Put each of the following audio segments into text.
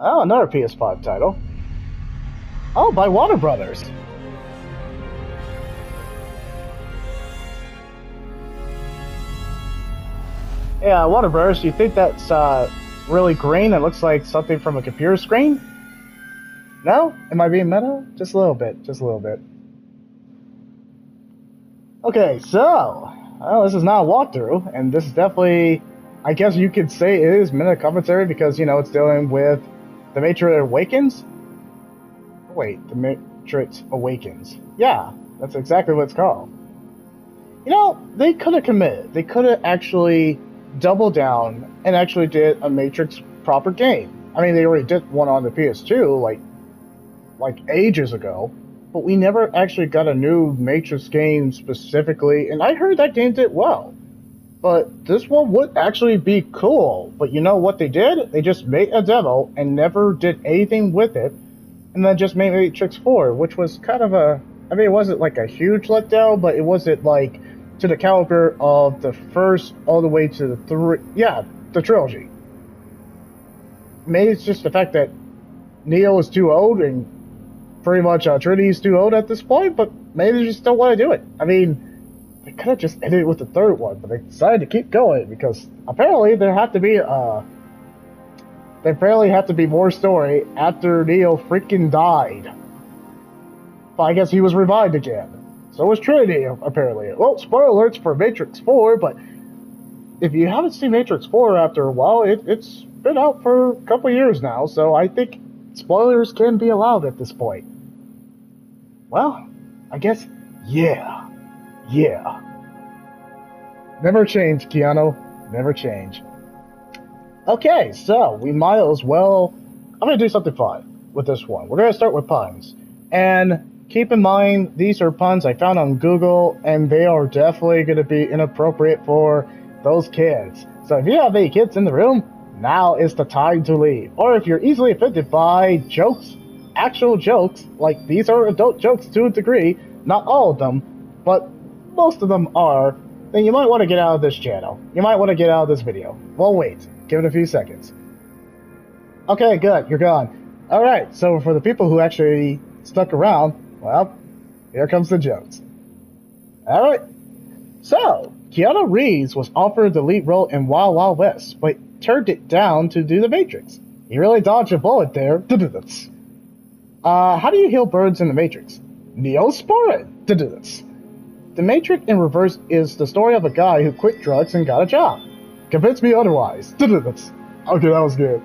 Oh, another PS5 title. Oh, by Warner Brothers. Yeah, Warner Brothers. You think that's really green? It looks like something from a computer screen. No? Am I being meta? Just a little bit. Just a little bit. Okay, so this is not a walkthrough, and this is definitely, I guess you could say, it is meta commentary because it's dealing with the Matrix Awakens. Wait, the Matrix Awakens. Yeah, that's exactly what it's called. They could have committed. They could have actually doubled down and actually did a Matrix proper game. I mean, they already did one on the PS2, like ages ago, but we never actually got a new Matrix game specifically, and I heard that game did well. But this one would actually be cool. But you know what they did? They just made a demo and never did anything with it, and then just made Matrix 4, which was kind of a. I mean, it wasn't like a huge letdown, but it wasn't like to the caliber of the first all the way to the three. Yeah, the trilogy. Maybe it's just the fact that Neo is too old and pretty much Trinity's too old at this point, but maybe they just don't want to do it. I mean, they could have just ended with the third one, but they decided to keep going because apparently there apparently had to be more story after Neo freaking died. But I guess he was revived again. So was Trinity, apparently. Well, spoiler alerts for Matrix 4, but if you haven't seen Matrix 4 after a while, it's been out for a couple years now, so I think spoilers can be allowed at this point. Well, I guess, yeah. Never change, Keanu. Never change. Okay, so we might as well. I'm going to do something fun with this one. We're going to start with puns. And keep in mind, these are puns I found on Google, and they are definitely going to be inappropriate for those kids. So if you have any kids in the room, now is the time to leave. Or if you're easily offended by jokes, actual jokes, like these are adult jokes to a degree, not all of them, but most of them are, then you might want to get out of this channel. You might want to get out of this video. Well, wait. Give it a few seconds. Okay, good. You're gone. Alright, so for the people who actually stuck around, well, here comes the jokes. Alright. So, Keanu Reeves was offered the lead role in Wild Wild West, but turned it down to do The Matrix. He really dodged a bullet there. How do you heal birds in The Matrix? Neosporin. The Matrix in reverse is the story of a guy who quit drugs and got a job. Convince me otherwise. Okay, that was good.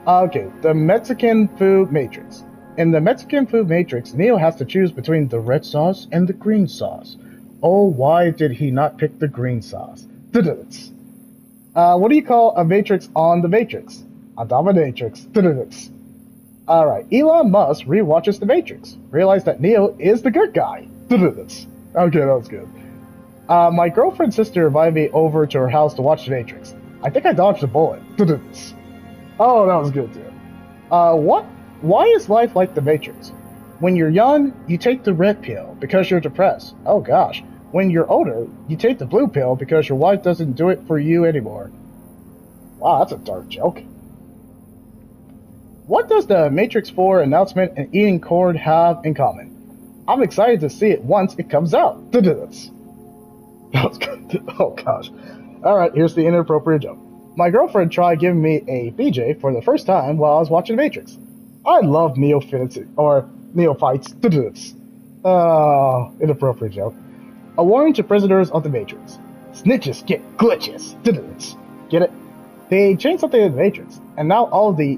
Okay, the Mexican food matrix. In the Mexican food matrix, Neo has to choose between the red sauce and the green sauce. Oh, why did he not pick the green sauce? What do you call a matrix on the matrix? A dominatrix. Alright, Elon Musk rewatches the Matrix. Realized that Neo is the good guy. Okay, that was good. My girlfriend's sister invited me over to her house to watch The Matrix. I think I dodged a bullet. Oh, that was good too. Why is life like The Matrix? When you're young, you take the red pill because you're depressed. Oh gosh. When you're older, you take the blue pill because your wife doesn't do it for you anymore. Wow, that's a dark joke. What does the Matrix 4 announcement and eating corn have in common? I'm excited to see it once it comes out. Oh gosh. Alright, here's the inappropriate joke. My girlfriend tried giving me a BJ for the first time while I was watching Matrix. I love neophytes. Oh, inappropriate joke. A warning to prisoners of the Matrix. Snitches get glitches. Get it? They changed something in the Matrix, and now all the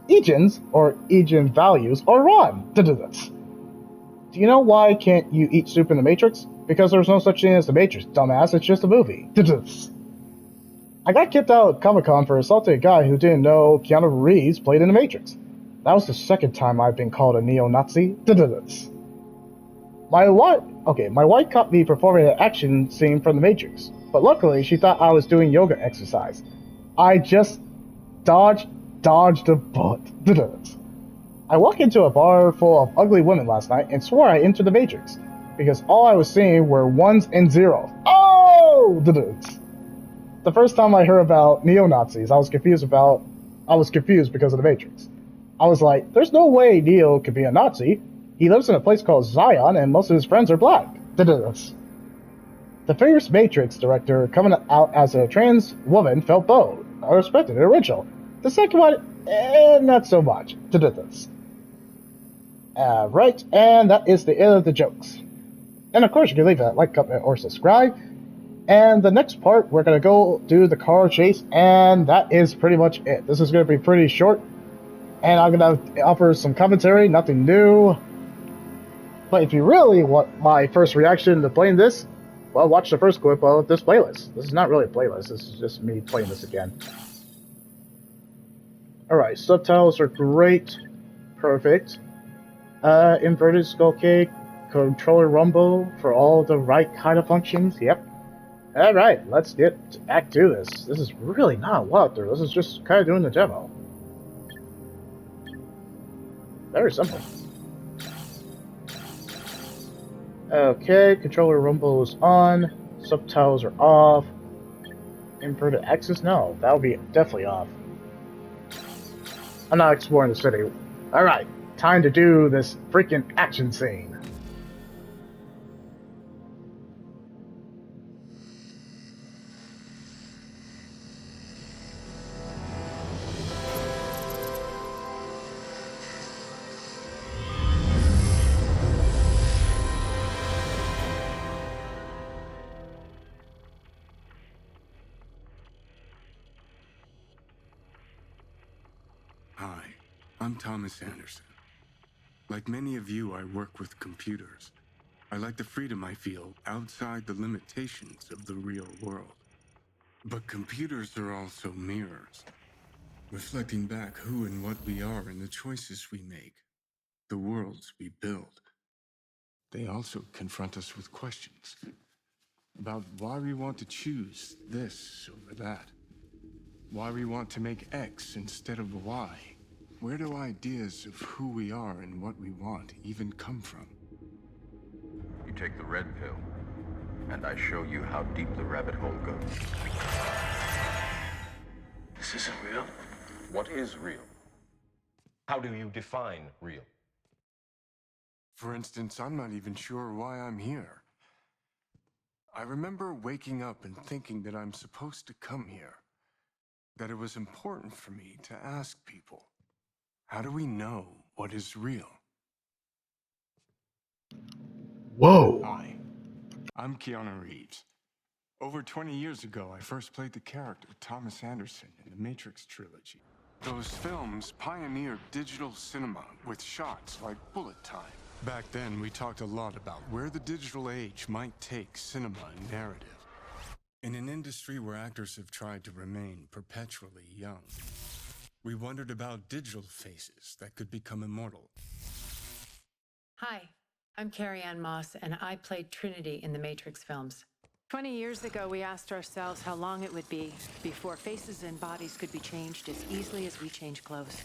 Egens, or Egen values, are wrong. Do you know why can't you eat soup in the Matrix? Because there's no such thing as the Matrix, dumbass, it's just a movie. I got kicked out of Comic-Con for assaulting a guy who didn't know Keanu Reeves played in the Matrix. That was the second time I've been called a neo-Nazi. My wife caught me performing an action scene from the Matrix, but luckily she thought I was doing yoga exercise. I just dodged a bullet. I walked into a bar full of ugly women last night and swore I entered the Matrix, because all I was seeing were ones and zeros. Oh! The first time I heard about neo-Nazis, I was confused because of the Matrix. I was like, there's no way Neo could be a Nazi. He lives in a place called Zion, and most of his friends are black. The famous Matrix director coming out as a trans woman felt bold. I respected it original. The second one, not so much. Right, and that is the end of the jokes. And of course, you can leave a like, comment, or subscribe. And the next part, we're going to go do the car chase, and that is pretty much it. This is going to be pretty short, and I'm going to offer some commentary, nothing new. But if you really want my first reaction to playing this, well, watch the first clip of this playlist. This is not really a playlist, this is just me playing this again. Alright, subtitles are great. Perfect. Inverted skull cake, controller rumble for all the right kind of functions. Yep. Alright, let's get back to this. This is really not a walkthrough. This is just kind of doing the demo. Very simple. Okay, controller rumble is on. Subtitles are off. Inverted axis? No, that would be definitely off. I'm not exploring the city. Alright, time to do this freaking action scene. Hi, I'm Thomas Anderson. Like many of you, I work with computers. I like the freedom I feel outside the limitations of the real world. But computers are also mirrors, reflecting back who and what we are and the choices we make, the worlds we build. They also confront us with questions about why we want to choose this over that, why we want to make X instead of Y. Where do ideas of who we are and what we want even come from? You take the red pill, and I show you how deep the rabbit hole goes. This isn't real. What is real? How do you define real? For instance, I'm not even sure why I'm here. I remember waking up and thinking that I'm supposed to come here, that it was important for me to ask people, how do we know what is real? Whoa. Hi, I'm Keanu Reeves. Over 20 years ago, I first played the character Thomas Anderson in the Matrix trilogy. Those films pioneered digital cinema with shots like bullet time. Back then, we talked a lot about where the digital age might take cinema and narrative. In an industry where actors have tried to remain perpetually young, we wondered about digital faces that could become immortal. Hi, I'm Carrie Ann Moss, and I played Trinity in the Matrix films. 20 years ago, we asked ourselves how long it would be before faces and bodies could be changed as easily as we change clothes.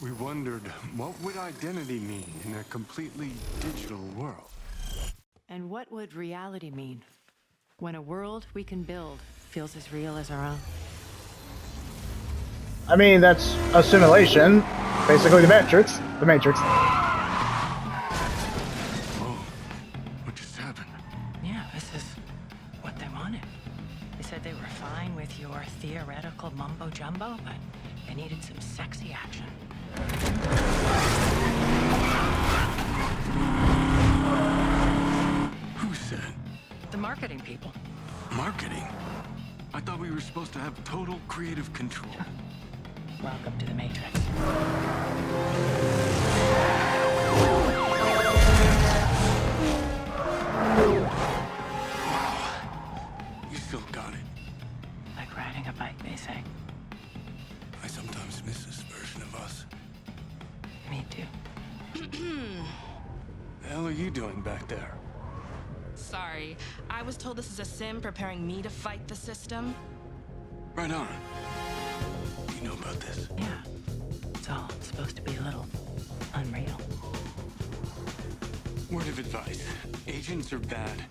We wondered, what would identity mean in a completely digital world? And what would reality mean when a world we can build feels as real as our own? I mean, that's a simulation. Basically, the Matrix. The Matrix. Whoa, what just happened? Yeah, this is what they wanted. They said they were fine with your theoretical mumbo-jumbo, but they needed some sexy action. Who said? The marketing people. Marketing? I thought we were supposed to have total creative control. Welcome to the Matrix. You still got it. Like riding a bike, they say. I sometimes miss this version of us. Me too. The hell are you doing back there? Sorry, I was told this is a sim preparing me to fight the system. Right on. You know about this? Yeah. It's all supposed to be a little unreal. Word of advice. Agents are bad.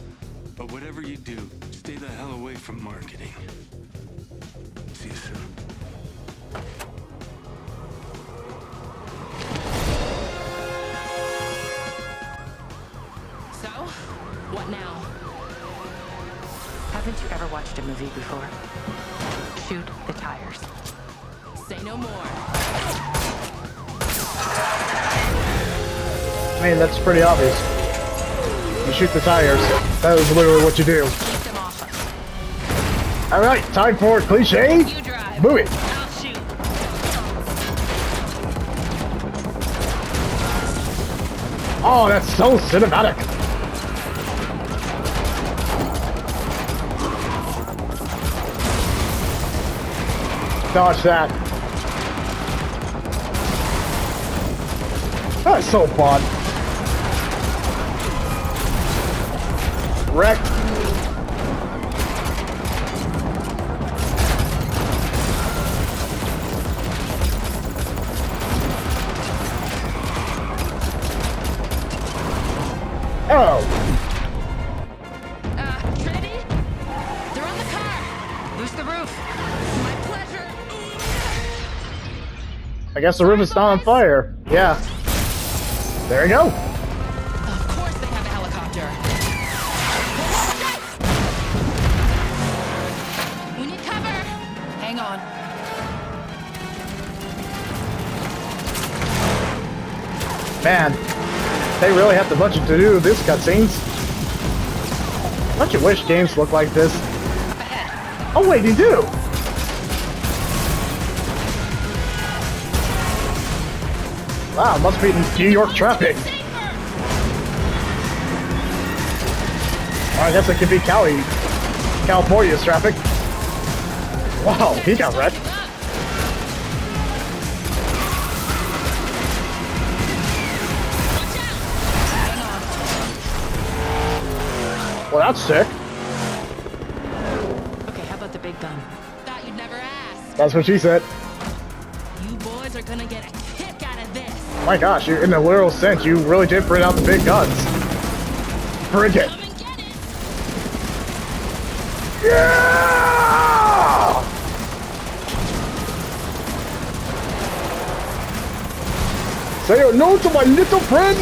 But whatever you do, stay the hell away from marketing. See you soon. watched a movie before. Shoot the tires. Say no more. I mean, that's pretty obvious. You shoot the tires. That is literally what you do. Keep them off us. Alright, time for cliche. You drive. Move it. I'll shoot. Oh, that's so cinematic. Dodge that. That's so fun. Wreck. Oh. Trinity? They're on the car. Boost the roof. My pleasure. I guess the roof is not on fire. Yeah. There you go. Of course they have a helicopter. We need cover. Hang on. Man, they really have the budget to do this cutscenes. Don't you wish games looked like this? Up ahead. Oh wait, they do! Wow, must be New York traffic. I guess it could be California's traffic. Wow, he got wrecked. Well, that's sick. Okay, how about the big gun? Thought you'd never ask. That's what she said. You boys are gonna get a kick out of this. My gosh, in the literal sense, you really did bring out the big guns. Bring it. Come and get it. Yeah! Say no to my little friend!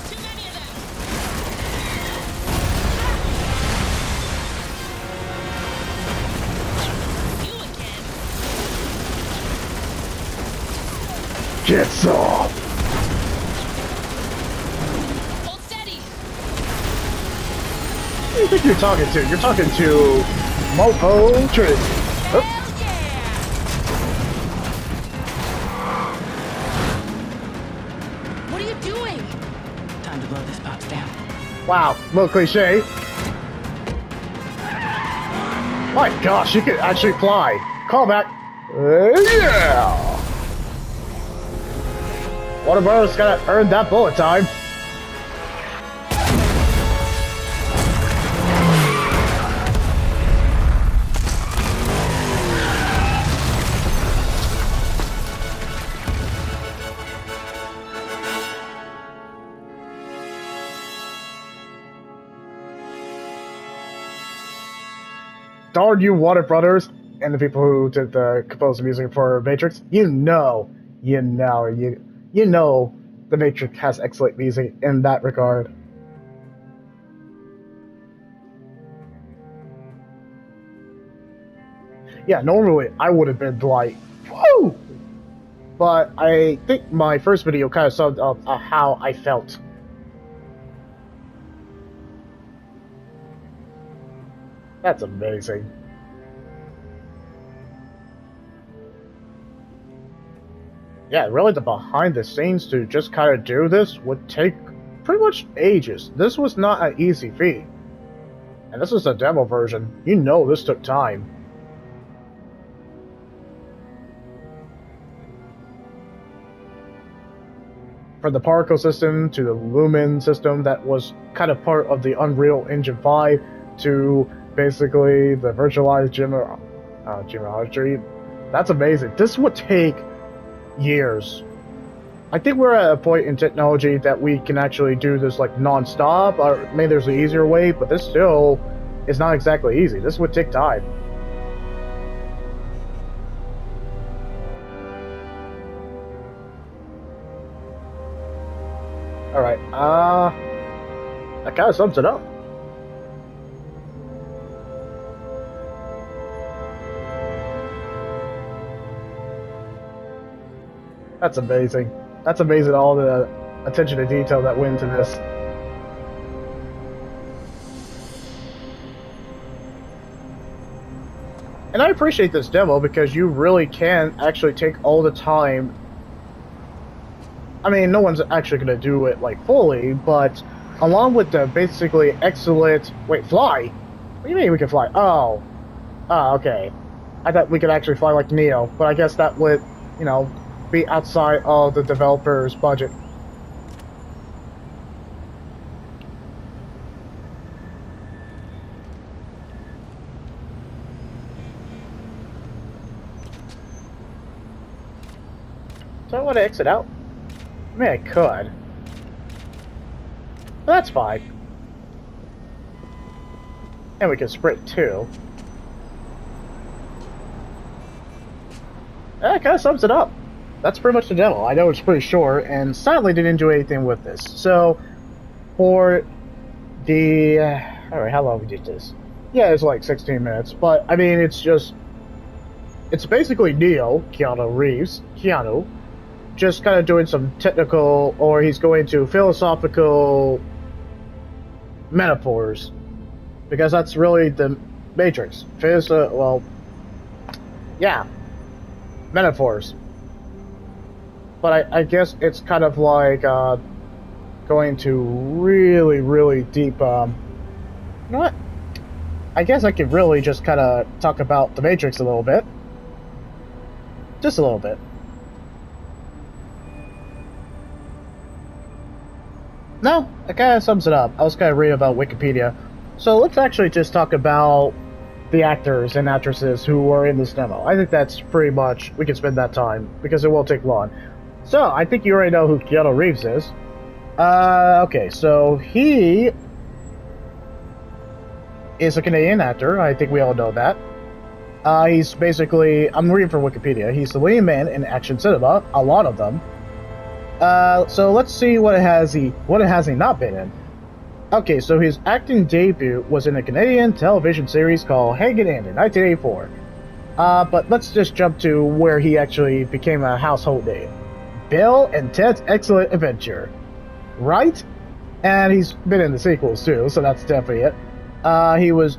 Too many of them. You again. Get some! Hold steady. Who do you think you're talking to? You're talking to Mofo Trinity. Oh, Hell yeah. What are you doing? Time to blow this box down. wow, little cliche. My gosh, you can actually fly. Call back. Yeah! Water Brothers gotta earn that bullet time. Darn you, Water Brothers, and the people who did the composed music for Matrix. You know the Matrix has excellent music in that regard. Yeah, normally I would have been like, woo! But I think my first video kind of summed up how I felt. That's amazing. Yeah, really the behind the scenes to just kind of do this would take pretty much ages. This was not an easy feat. And this is a demo version. You know this took time. From the particle system to the Lumen system that was kind of part of the Unreal Engine 5 to basically the virtualized geometry. That's amazing. This would take years. I think we're at a point in technology that we can actually do this like non-stop, or maybe there's an easier way, but this still is not exactly easy. This would take time. Alright, that kind of sums it up. That's amazing. That's amazing, all the attention to detail that went into this. And I appreciate this demo because you really can actually take all the time. I mean, no one's actually going to do it like fully, but along with the basically excellent... Wait, fly? What do you mean we can fly? Oh. Oh, okay. I thought we could actually fly like Neo, but I guess that would, you know, be outside of the developer's budget. So I want to exit out? I mean, I could. But that's fine. And we can sprint too. That kind of sums it up. That's pretty much the demo. I know it's pretty short, and sadly didn't do anything with this. So, for the... Alright, how long we did this? Yeah, it's like 16 minutes, but, I mean, it's just... It's basically Neo, Keanu, just kind of doing some technical, or he's going to philosophical metaphors, because that's really the Matrix. Well, yeah, metaphors. But I guess it's kind of like going to really, really deep. You know what? I guess I could really just kind of talk about the Matrix a little bit. Just a little bit. No, that kind of sums it up. I was kind of reading about Wikipedia. So let's actually just talk about the actors and actresses who are in this demo. I think that's pretty much, we can spend that time, because it won't take long. So, I think you already know who Keanu Reeves is. Okay, so he is a Canadian actor. I think we all know that. He's basically, I'm reading from Wikipedia, he's the leading man in action cinema, a lot of them. So let's see what has he not been in. Okay, so his acting debut was in a Canadian television series called Hang It In 1984. But let's just jump to where he actually became a household name. Bill and Ted's Excellent Adventure. Right? And he's been in the sequels too, so that's definitely it. He was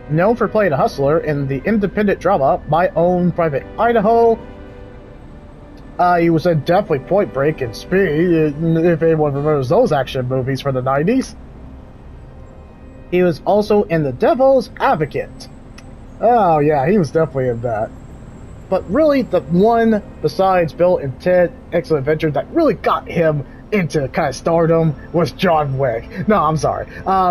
known for playing a hustler in the independent drama My Own Private Idaho. He was in definitely Point Break and Speed, if anyone remembers those action movies from the 90s. He was also in The Devil's Advocate. Oh yeah, he was definitely in that. But really, the one besides Bill and Ted Excellent Adventure that really got him into kind of stardom was John Wick. No, I'm sorry.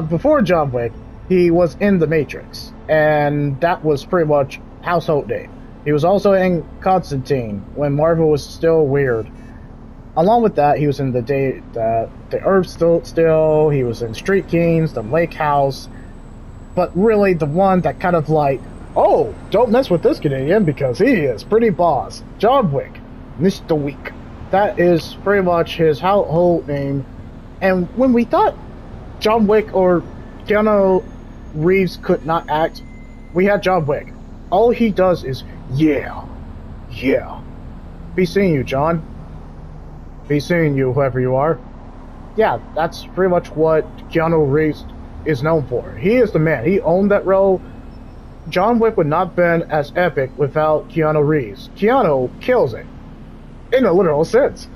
Before John Wick, he was in The Matrix, and that was pretty much household name. He was also in Constantine, when Marvel was still weird. Along with that, he was in the Earth Still, he was in Street Kings, The Lake House, but really the one that kind of like, oh, don't mess with this Canadian because he is pretty boss. John Wick, Mr. Week. That is pretty much his household name. And when we thought John Wick or Keanu Reeves could not act, we had John Wick. All he does is, yeah. Be seeing you, John. Be seeing you, whoever you are. Yeah, that's pretty much what Keanu Reeves is known for. He is the man. He owned that role. John Wick would not have been as epic without Keanu Reeves. Keanu kills it. In a literal sense.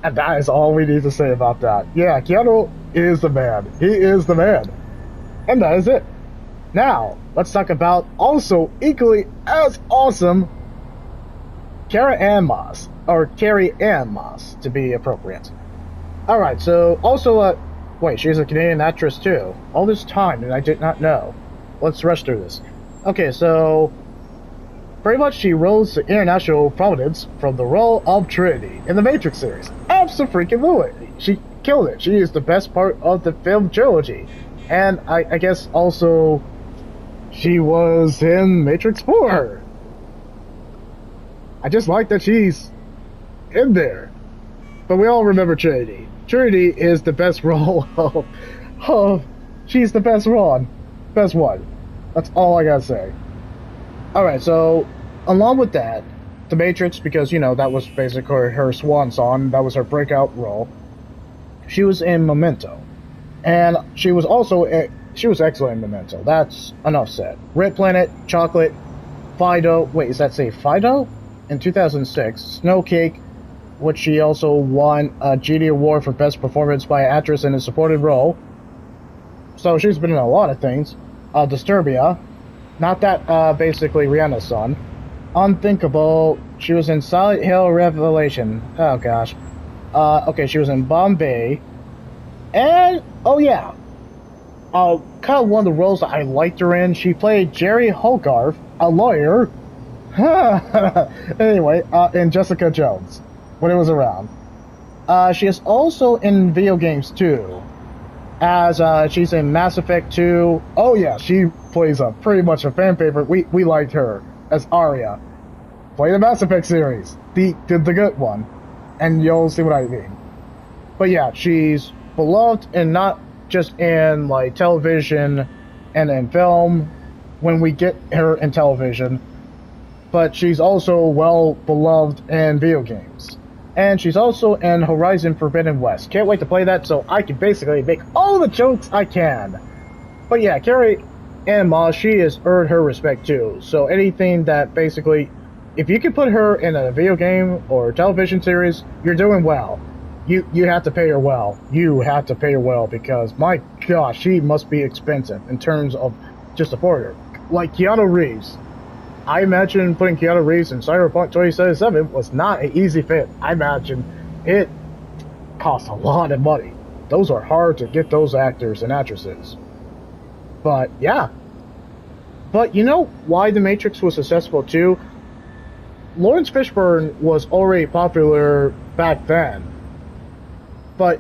And that is all we need to say about that. Yeah, Keanu is the man. He is the man. And that is it. Now, let's talk about also equally as awesome Carrie-Anne Moss. Or Carrie-Anne Moss, to be appropriate. Alright, so also, wait, she's a Canadian actress too. All this time, and I did not know. Let's rush through this. Okay, so pretty much she rose to international prominence from the role of Trinity in the Matrix series. Abso-freaking-lutely. She killed it. She is the best part of the film trilogy. And I guess also she was in Matrix 4. I just like that she's in there. But we all remember Trinity. Trinity is the best role of she's the best one. Best one. That's all I gotta say. Alright, so along with that, The Matrix, because that was basically her swan song, that was her breakout role. She was in Memento. And she was she was excellent in Memento. That's enough said. Red Planet, Chocolate, Fido. Wait, is that say Fido? In 2006, Snowcake, which she also won a GD Award for Best Performance by an Actress in a Supporting Role. So she's been in a lot of things. Disturbia. Not that, basically Rihanna's son. Unthinkable. She was in Silent Hill Revelation. Oh gosh. Okay, she was in Bombay. And, oh yeah. Kind of one of the roles that I liked her in. She played Jerry Hogarth, a lawyer. Anyway, in Jessica Jones, when it was around. She is also in video games too, as she's in Mass Effect 2. Oh yeah, she plays pretty much a fan favorite. We liked her as Arya. Play the Mass Effect series, the good one, and you'll see what I mean. But yeah, she's beloved, and not just in like television and in film when we get her in television, but she's also well beloved in video games. And she's also in Horizon Forbidden West. Can't wait to play that so I can basically make all the jokes I can. But yeah, Carrie Ann Moss, she has earned her respect too. So anything that basically, if you can put her in a video game or television series, you're doing well. You have to pay her well. You have to pay her well because, my gosh, she must be expensive in terms of just support her. Like Keanu Reeves. I imagine putting Keanu Reeves in Cyberpunk 2077 was not an easy fit. I imagine it cost a lot of money. Those are hard to get those actors and actresses. But, yeah. But you know why The Matrix was successful too? Lawrence Fishburne was already popular back then. But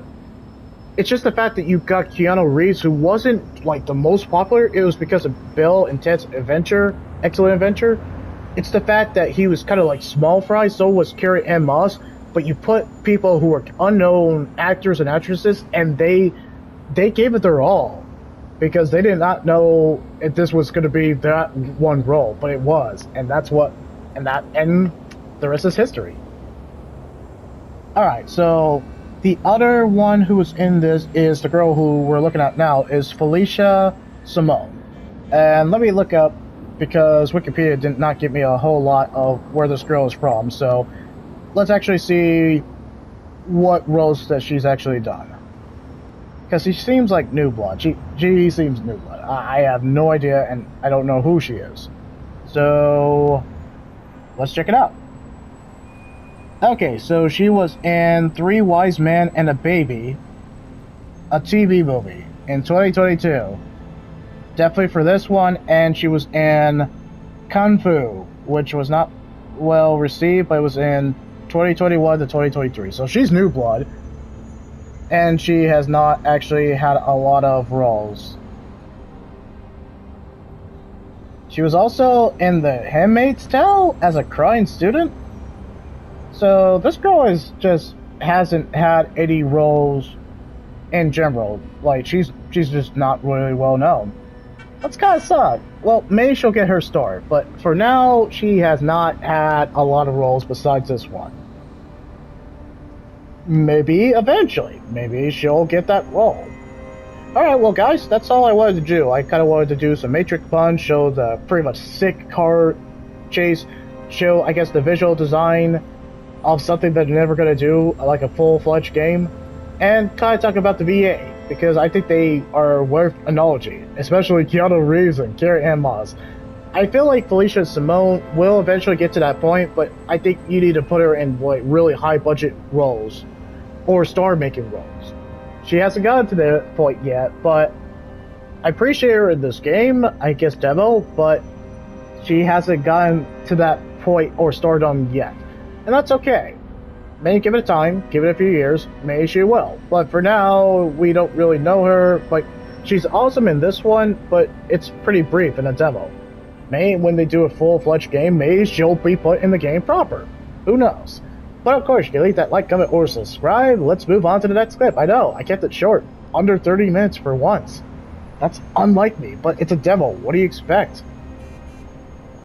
it's just the fact that you got Keanu Reeves, who wasn't like the most popular. It was because of Bill and Ted's Excellent Adventure. It's the fact that he was kind of like small fry, so was Carrie Ann Moss. But you put people who were unknown actors and actresses, and they gave it their all. Because they did not know if this was going to be that one role, but it was. And that's what, and the rest is history. Alright, so the other one who was in this is the girl who we're looking at now, is Felicia Simone. And let me look up, because Wikipedia did not give me a whole lot of where this girl is from, so let's actually see what roles that she's actually done. Because she seems like new blood. She seems new blood. I have no idea, and I don't know who she is. So let's check it out. Okay, so she was in Three Wise Men and a Baby, a TV movie, in 2022. Definitely for this one, and she was in Kung Fu, which was not well received, but it was in 2021 to 2023. So she's new blood, and she has not actually had a lot of roles. She was also in The Handmaid's Tale as a crying student. So this girl hasn't had any roles in general. Like she's just not really well known. That's kind of sad. Well, maybe she'll get her start, but for now she has not had a lot of roles besides this one. Maybe eventually, maybe she'll get that role. Alright, well guys, that's all I wanted to do. I kind of wanted to do some Matrix fun, show the pretty much sick car chase, show I guess the visual design of something that they're never going to do, like a full-fledged game, and kind of talk about the VA, because I think they are worth acknowledging, especially Keanu Reeves and Carrie Ann Moss. I feel like Felicia Simone will eventually get to that point, but I think you need to put her in like really high-budget roles, or star-making roles. She hasn't gotten to that point yet, but I appreciate her in this game, I guess demo, but she hasn't gotten to that point or stardom yet. And that's okay. Maybe give it time, give it a few years, maybe she will. But for now, we don't really know her. Like, she's awesome in this one, but it's pretty brief in a demo. Maybe when they do a full-fledged game, maybe she'll be put in the game proper. Who knows? But of course, you can leave that like, comment, or subscribe. Let's move on to the next clip. I know, I kept it short. Under 30 minutes for once. That's unlike me, but it's a demo. What do you expect?